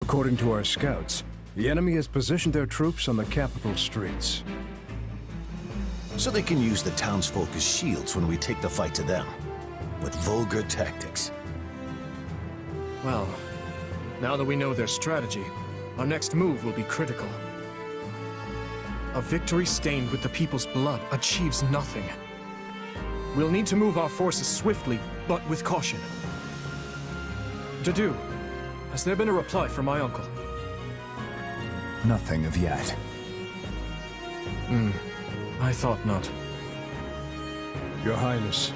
According to our scouts, the enemy has positioned their troops on the capital streets. So they can use the townsfolk as shields when we take the fight to them. With vulgar tactics. Well, now that we know their strategy, our next move will be critical. A victory stained with the people's blood achieves nothing. We'll need to move our forces swiftly, but with caution. Dadu, has there been a reply from my uncle? Nothing of yet. I thought not. Your Highness,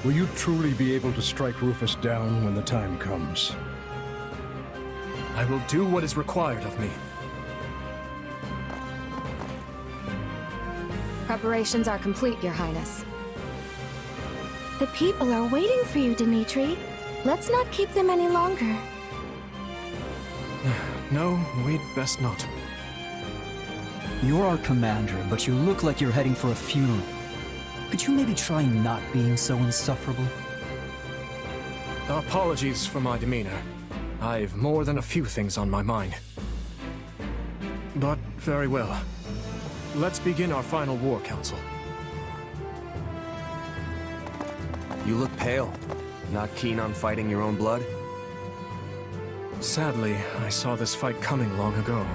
will you truly be able to strike Rufus down when the time comes? I will do what is required of me. Preparations are complete, Your Highness. The people are waiting for you, Ch.3. Let's not keep them any longer. No, we'd best not. You're our commander, but you look like you're heading for a funeral. Could you maybe try not being so insufferable? Apologies for my demeanor. I've more than a few things on my mind. But very well. Let's begin our final war council. You look pale. Not keen on fighting your own blood? Sadly, I saw this fight coming long ago.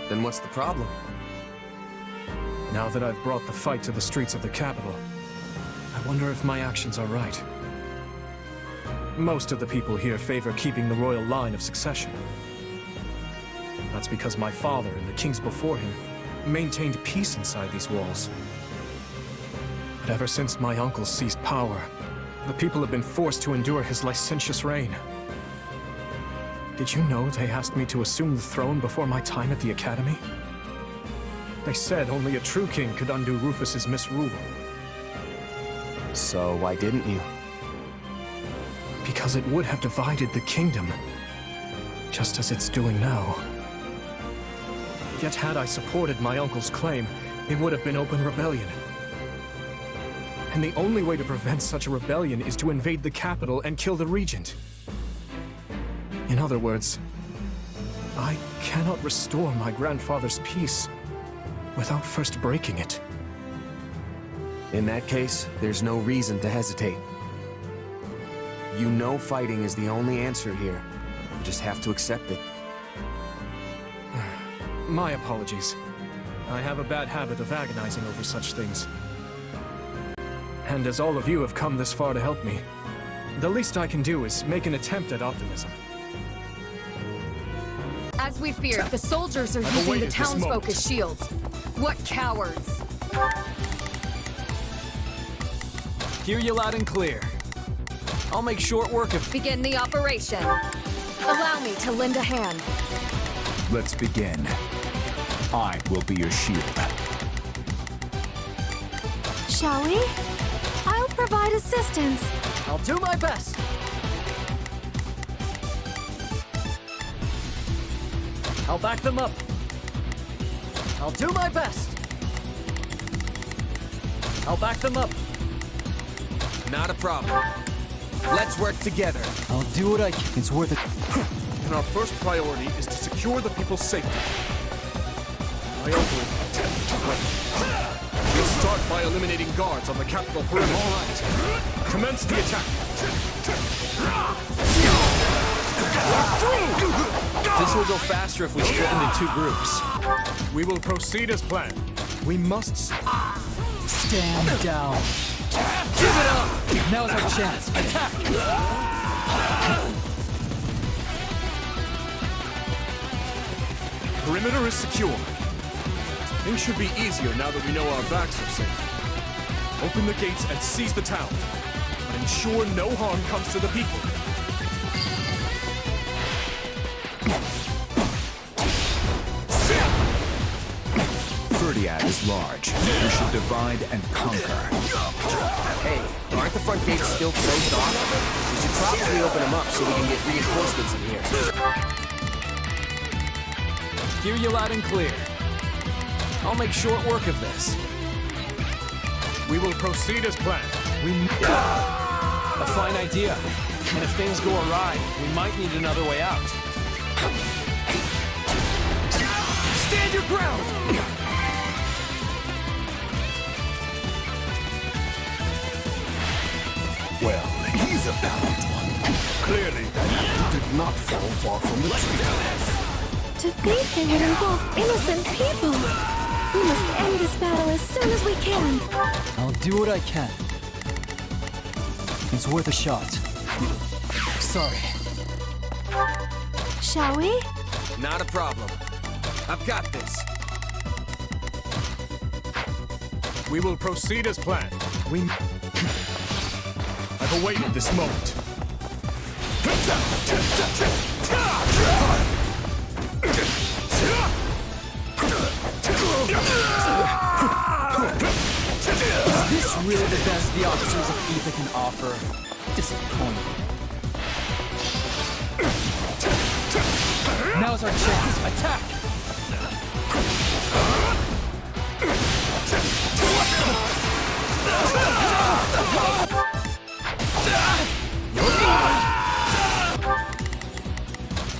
Then what's the problem? Now that I've brought the fight to the streets of the capital, I wonder if my actions are right. Most of the people here favor keeping the royal line of succession. That's because my father and the kings before him maintained peace inside these walls. But ever since my uncle seized power, the people have been forced to endure his licentious reign. Did you know they asked me to assume the throne before my time at the academy? They said only a true king could undo Rufus's misrule. So why didn't you? Because it would have divided the kingdom, just as it's doing now. Yet had I supported my uncle's claim, it would have been open rebellion. And the only way to prevent such a rebellion is to invade the capital and kill the regent. In other words, I cannot restore my grandfather's peace without first breaking it. In that case, there's no reason to hesitate. You know fighting is the only answer here. You just have to accept it. My apologies. I have a bad habit of agonizing over such things. And as all of you have come this far to help me, the least I can do is make an attempt at optimism. As we feared, the soldiers are using the awaited this townsfolk moment. as shields. What cowards! Hear you loud and clear. I'll make short work of... Begin the operation. Allow me to lend a hand. Let's begin. I will be your shield. Shall we? I'll provide assistance. I'll do my best. I'll back them up. I'll do my best. I'll back them up. Not a problem. Let's work together. I'll do what I can. It's worth it. And our first priority is to secure the people's safety. My uncle. We'll start by eliminating guards on the capital perimeter. All right. Commence the attack. This will go faster if we split into 2 groups. We will proceed as planned. We must... Stand down. Give it up! Now's our chance. Attack! Perimeter is secure. Things should be easier now that we know our backs are safe. Open the gates and seize the town. But ensure no harm comes to the people. Fhirdiad is large. We should divide and conquer. Hey, aren't the front gates still closed off? We should probably open them up so we can get reinforcements in here. Hear you loud and clear. I'll make short work of this. We will proceed as planned. A fine idea. And if things go awry, we might need another way out. far from the truth. To think they would involve innocent people! We must end this battle as soon as we can. I'll do what I can. It's worth a shot. Sorry. Shall we? Not a problem. I've got this. We will proceed as planned. I've awaited this moment. Is this really the best the officers of Ether can offer? Disappointing. Now's our chance. Attack!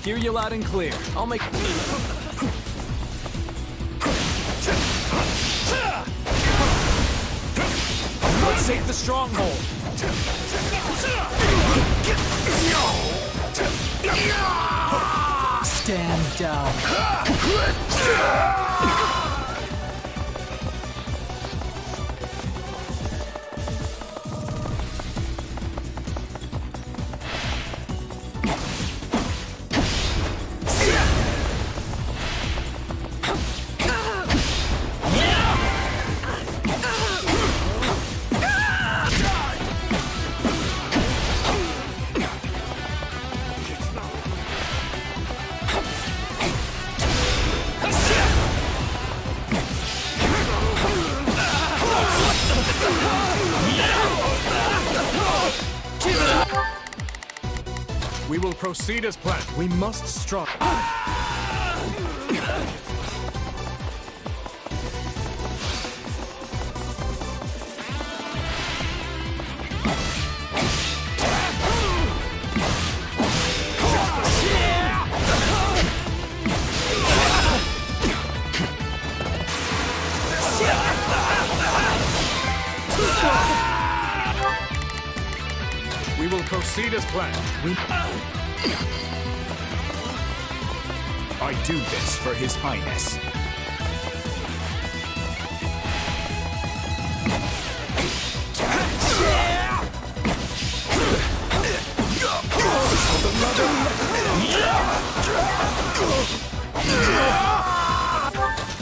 Hear you loud and clear. I'll make... Let's take the stronghold. Stand down. We will proceed as planned. We must strike. We will proceed as planned. I do this for His Highness.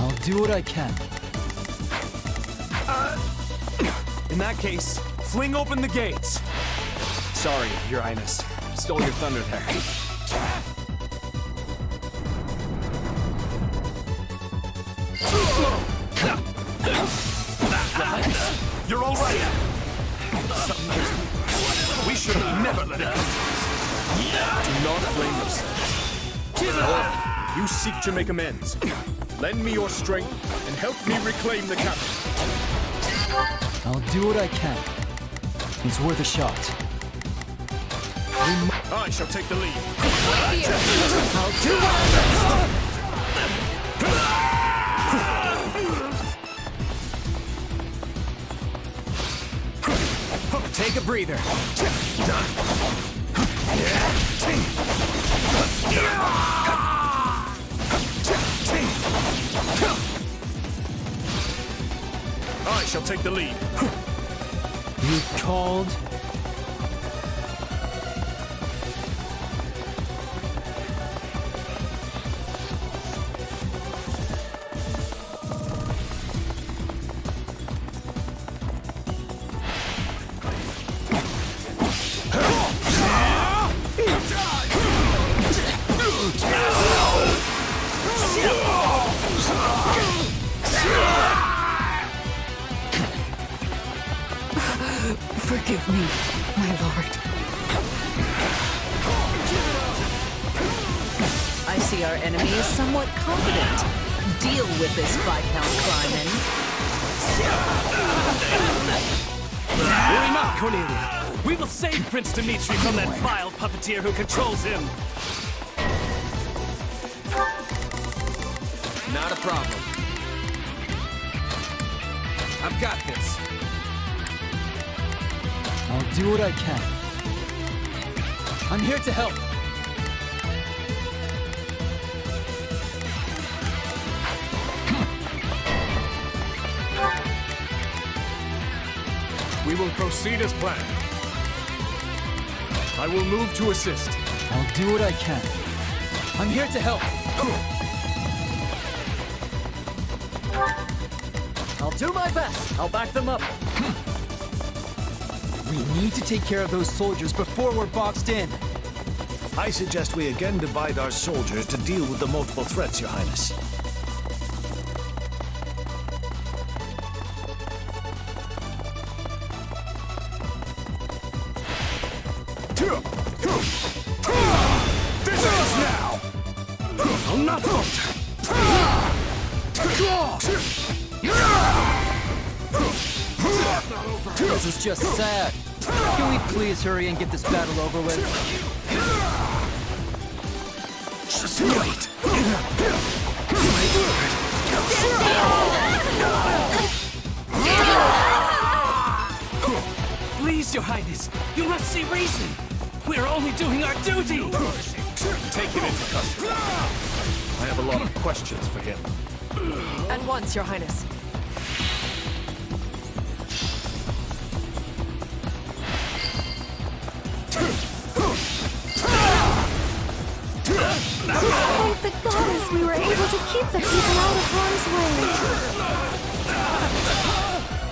I'll do what I can. In that case, fling open the gates. Sorry, Your Highness. Stole your thunder there. You're all right. We should have never let it go. Do not blame yourselves. However, you seek to make amends. Lend me your strength and help me reclaim the capital. I'll do what I can. It's worth a shot. I shall take the lead. I'll do what Take a breather. I shall take the lead. You called? Forgive me, my lord. I see our enemy is somewhat confident. Deal with this Viscount Clyman. Worry not, Cornelia. We will save Prince Dimitri from that vile puppeteer who controls him. Not a problem. I've got this. I'll do what I can. I'm here to help. will proceed as planned. I will move to assist. I'll do what I can. I'm here to help. I'll do my best. I'll back them up. We need to take care of those soldiers before we're boxed in. I suggest we again divide our soldiers to deal with the multiple threats, Your Highness. This ends now! I'll not falter! This is just sad. Can we please hurry and get this battle over with? Just wait! Please, Your Highness, you must see reason. We're only doing our duty. Take him into custody. I have a lot of questions for him. At once, Your Highness. Thank the goddess we were able to keep the people out of harm's way.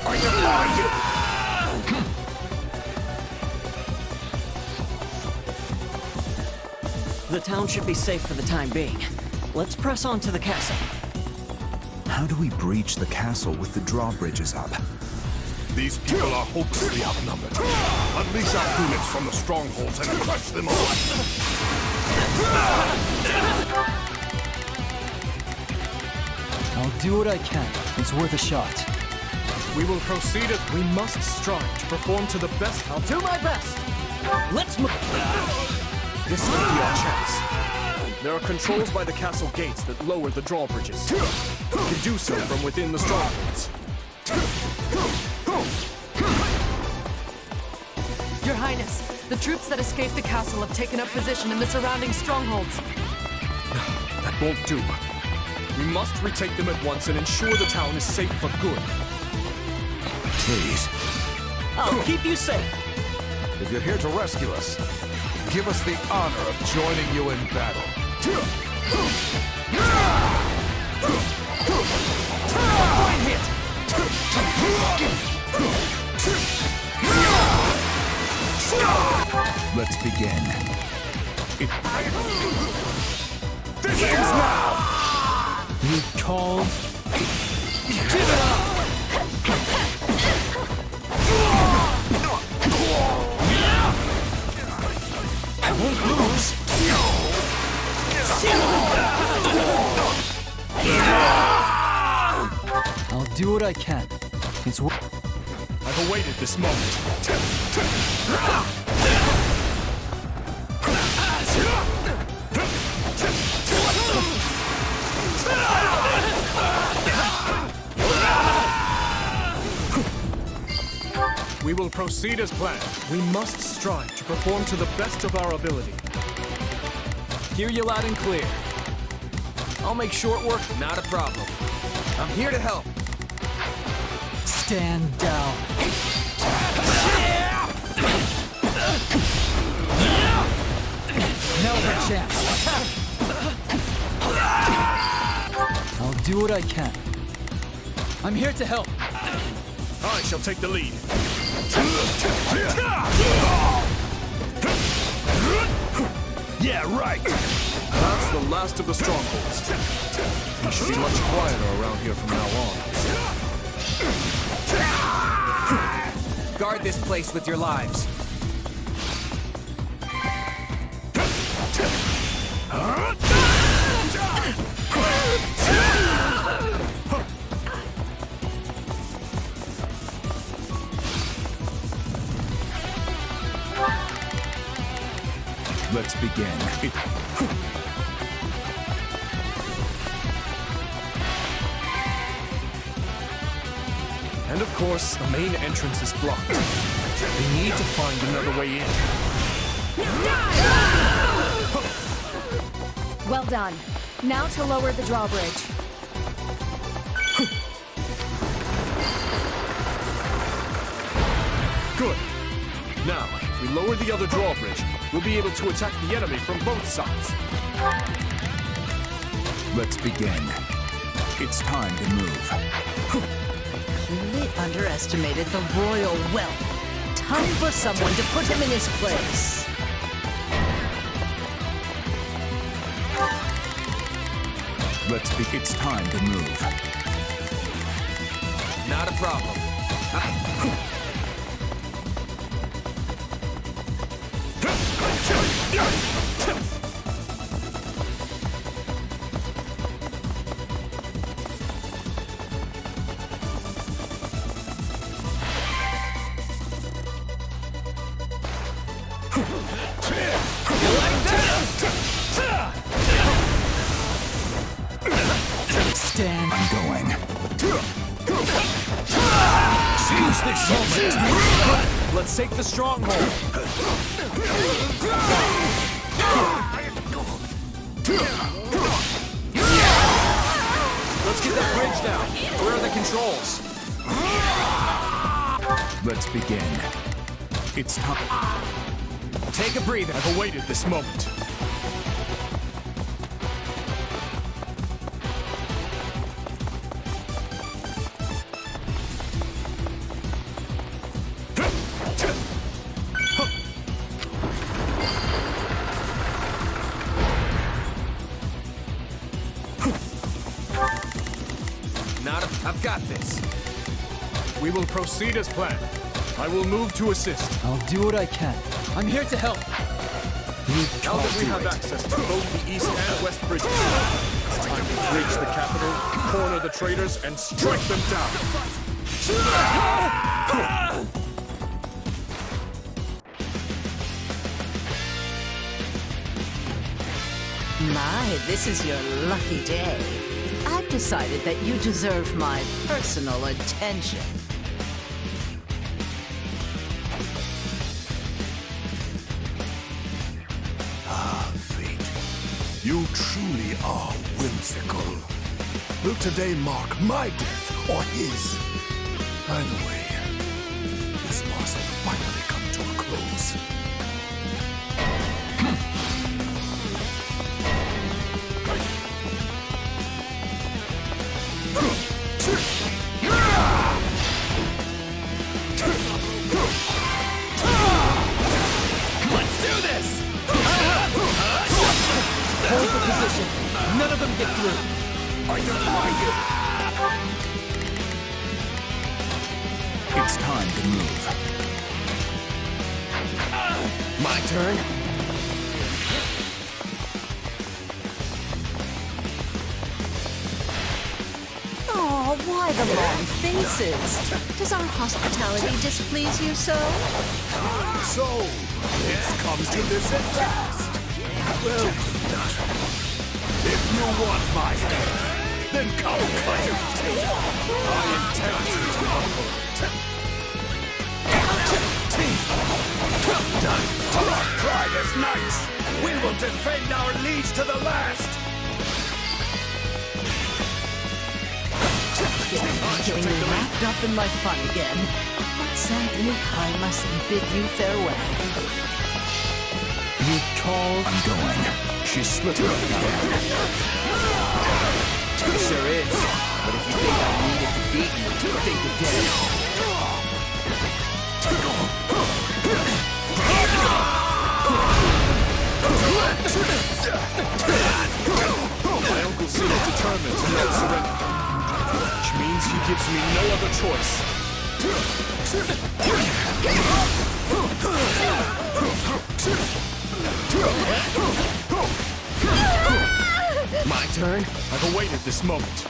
Are you blind? The town should be safe for the time being. Let's press on to the castle. How do we breach the castle with the drawbridges up? These people are hopelessly outnumbered. Unleash our units from the strongholds and crush them all. I'll do what I can. It's worth a shot. We will proceed as we must strive to perform to the best. I'll do my best. Let's move. This will be our chance. There are controls by the castle gates that lower the drawbridges. We can do so from within the strongholds. Your Highness, the troops that escaped the castle have taken up position in the surrounding strongholds. That won't do. We must retake them at once and ensure the town is safe for good. Please, I'll keep you safe. if you're here to rescue us, give us the honor of joining you in battle. Fine hit. Let's begin. This ends now! You called? Give it up. I won't lose! I'll do what I can. It's I've awaited this moment. We will proceed as planned. We must strive to perform to the best of our ability. Hear you loud and clear. I'll make short work not a problem. I'm here to help. stand down. Now's our chance. I'll do what I can. I'm here to help. I shall take the lead. Yeah, right. That's the last of the strongholds. We should be much quieter around here from now on. Guard this place with your lives. Let's begin. And of course, the main entrance is blocked. We need to find another way in. Well done. Now to lower the drawbridge. Good. Now, if we lower the other drawbridge, we'll be able to attack the enemy from both sides. Let's begin. It's time to move. Clearly underestimated the royal wealth. Time for someone to put him in his place. It's time to move. Not a problem. Stand. I'm going. Seize this moment! Let's take the stronghold! Let's get that bridge down! Where are the controls? Let's begin. It's time. Take a breather. I've awaited this moment. I've got this. We will proceed as planned. I will move to assist. I'll do what I can. I'm here to help. Now that we have access to both the east and west bridges, it's time to breach the capital, corner the traitors, and strike them down. My, this is your lucky day. I've decided that you deserve my personal attention. Ah, fate. You truly are whimsical. Will today mark my death or his? Either way, this loss will finally come to a close. Hold the position. None of them get through. I defy you! It's time to move. My turn? Oh, why the long faces? Does our hospitality displease you so? So, it's come to this at last. Well, if you want my hand, then come claim it. I intend to humble it. Our pride as knights, we will defend our liege to the last. Getting wrapped up in my fun again. But sadly, I must bid you farewell. You tall. I'm going. She's slipping again. It sure is. But if you think I need to defeat you, think again. My uncle seems determined to not surrender, which means he gives me no other choice. My turn? I've awaited this moment.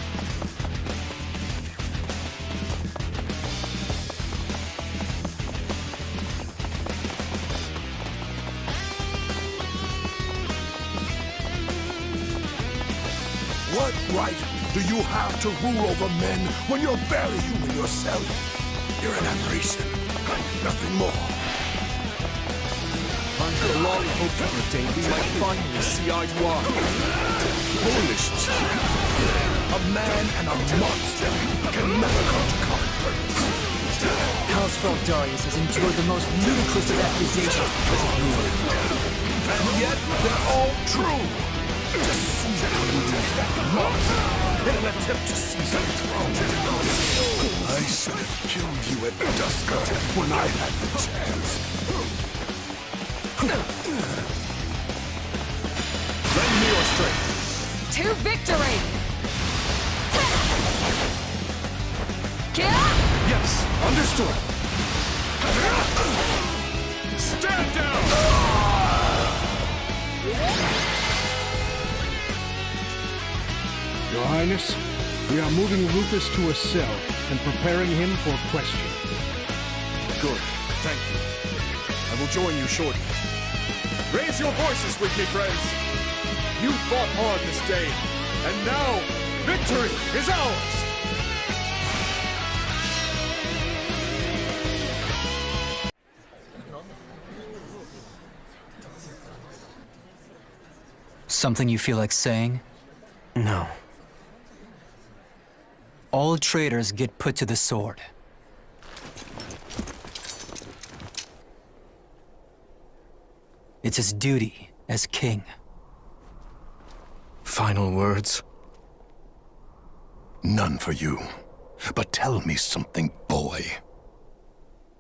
What right do you have to rule over men when you're barely human yourself? You're an aberration, nothing more. I long hoped for a day we might finally see eye to eye. Foolish child. A man and a monster can never come to common purpose. House Fhirdiad has endured the most ludicrous of accusations because of you. And yet, they're all true! In an attempt to seize the throne. I should have killed you at Dusker when I had the chance. Lend me your strength. To victory! Yes, understood. Stand down! Your Highness, we are moving Rufus to a cell and preparing him for question. Good, thank you. I will join you shortly. Raise your voices with me, friends. You fought hard this day, and now victory is ours! Something you feel like saying? No. All traitors get put to the sword. It's his duty as king. Final words? None for you. But tell me something, boy.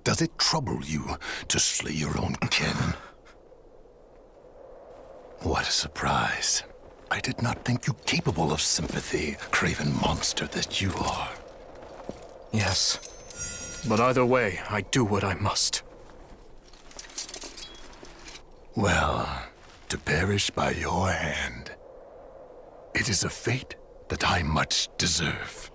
Does it trouble you to slay your own kin? What a surprise. I did not think you capable of sympathy, craven monster that you are. Yes. But either way, I do what I must. Well, to perish by your hand, it is a fate that I much deserve.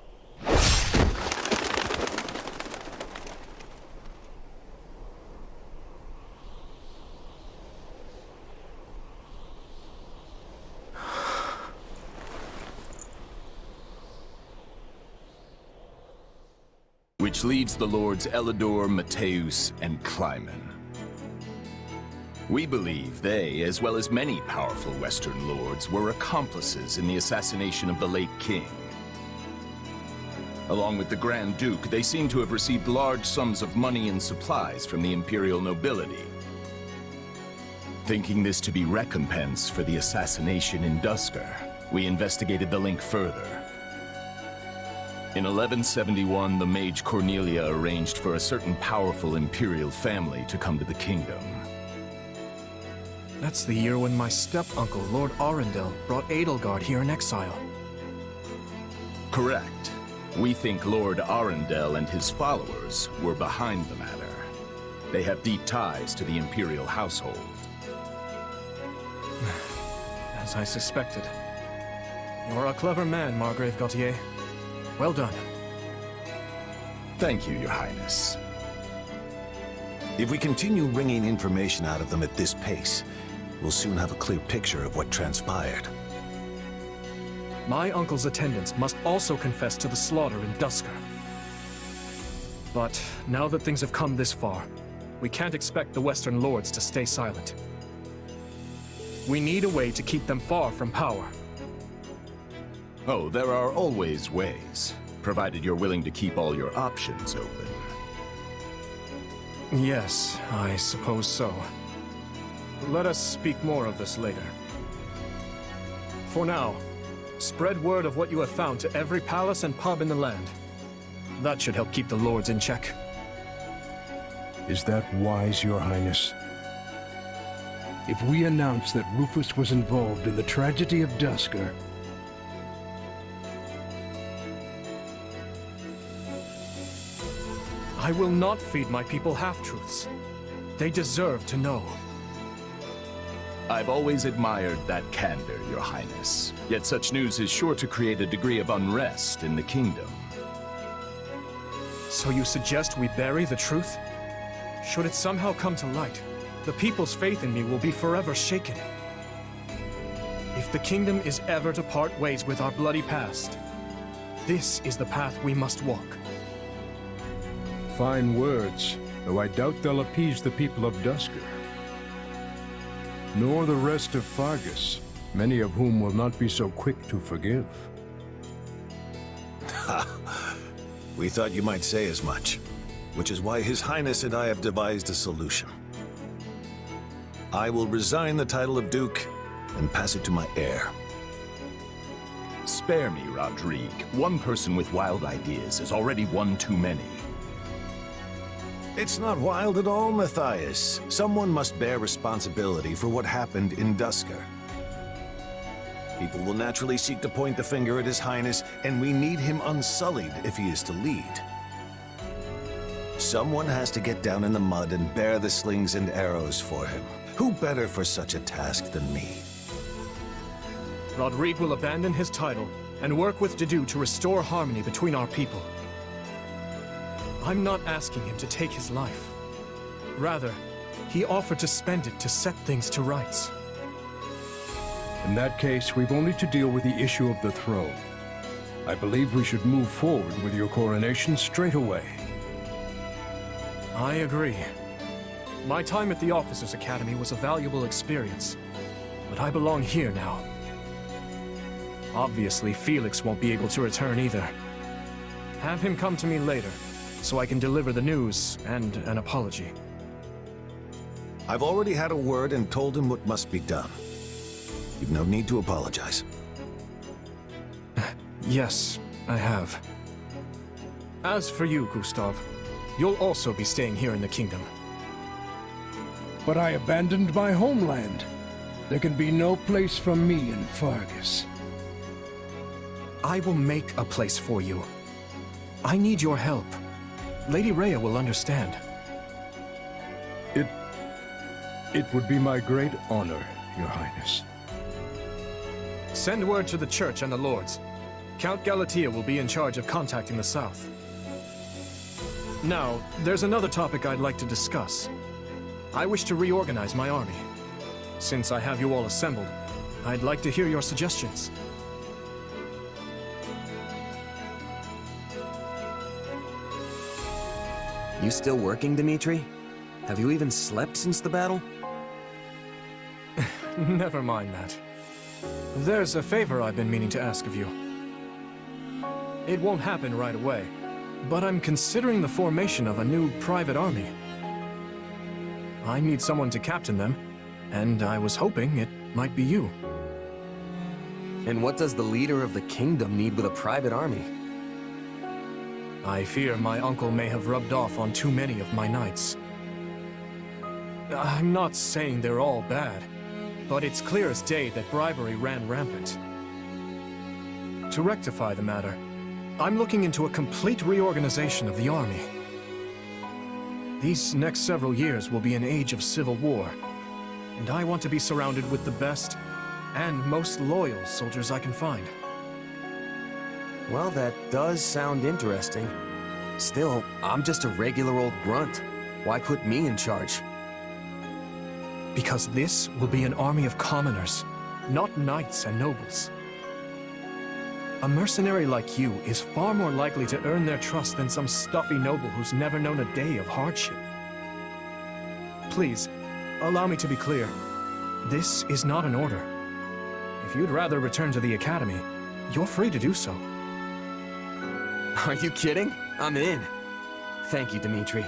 Which leaves the lords Elidor, Mateus, and Kleiman. We believe they, as well as many powerful Western lords, were accomplices in the assassination of the late king. Along with the Grand Duke, they seem to have received large sums of money and supplies from the imperial nobility. Thinking this to be recompense for the assassination in Dusker, we investigated the link further. In 1171, the mage Cornelia arranged for a certain powerful imperial family to come to the kingdom. That's the year when my step-uncle, Lord Arundel, brought Edelgard here in exile. Correct. We think Lord Arundel and his followers were behind the matter. They have deep ties to the imperial household. As I suspected. You're a clever man, Margrave Gautier. Well done. Thank you, Your Highness. If we continue wringing information out of them at this pace, we'll soon have a clear picture of what transpired. My uncle's attendants must also confess to the slaughter in Dusker. But now that things have come this far, we can't expect the Western lords to stay silent. We need a way to keep them far from power. Oh, there are always ways, provided you're willing to keep all your options open. Yes, I suppose so. Let us speak more of this later. For now, spread word of what you have found to every palace and pub in the land. That should help keep the lords in check. Is that wise, Your Highness? If we announce that Rufus was involved in the tragedy of Dusker, I will not feed my people half-truths. They deserve to know. I've always admired that candor, Your Highness. Yet such news is sure to create a degree of unrest in the kingdom. So you suggest we bury the truth? Should it somehow come to light, the people's faith in me will be forever shaken. If the kingdom is ever to part ways with our bloody past, this is the path we must walk. fine words, though I doubt they'll appease the people of Dusker. Nor the rest of Fargus, many of whom will not be so quick to forgive. Ha! We thought you might say as much. which is why His Highness and I have devised a solution. I will resign the title of Duke and pass it to my heir. Spare me, Rodrigue. One person with wild ideas is already one too many. It's not wild at all, Matthias. Someone must bear responsibility for what happened in Duscur. People will naturally seek to point the finger at His Highness, and we need him unsullied if he is to lead. Someone has to get down in the mud and bear the slings and arrows for him. Who better for such a task than me? Rodrigue will abandon his title and work with Dedue to restore harmony between our people. I'm not asking him to take his life. Rather, he offered to spend it to set things to rights. In that case, we've only to deal with the issue of the throne. I believe we should move forward with your coronation straight away. I agree. My time at the Officers' Academy was a valuable experience, but I belong here now. Obviously, Felix won't be able to return either. Have him come to me later, so I can deliver the news and an apology. I've already had a word and told him what must be done. You've no need to apologize. Yes, I have. As for you, Gustav, you'll also be staying here in the kingdom. But I abandoned my homeland. There can be no place for me in Fargus. I will make a place for you. I need your help. Lady Rhea will understand. It would be my great honor, Your Highness. Send word to the Church and the Lords. Count Galatea will be in charge of contacting the South. Now, there's another topic I'd like to discuss. I wish to reorganize my army. Since I have you all assembled, I'd like to hear your suggestions. You still working, Dmitri? Have you even slept since the battle? Never mind that. There's a favor I've been meaning to ask of you. It won't happen right away, but I'm considering the formation of a new private army. I need someone to captain them, and I was hoping it might be you. And what does the leader of the kingdom need with a private army? I fear my uncle may have rubbed off on too many of my knights. I'm not saying they're all bad, but it's clear as day that bribery ran rampant. To rectify the matter, I'm looking into a complete reorganization of the army. These next several years will be an age of civil war, and I want to be surrounded with the best and most loyal soldiers I can find. Well, that does sound interesting. Still, I'm just a regular old grunt. Why put me in charge? Because this will be an army of commoners, not knights and nobles. A mercenary like you is far more likely to earn their trust than some stuffy noble who's never known a day of hardship. Please, allow me to be clear. This is not an order. If you'd rather return to the Academy, you're free to do so. Are you kidding? I'm in. Thank you, Dmitri.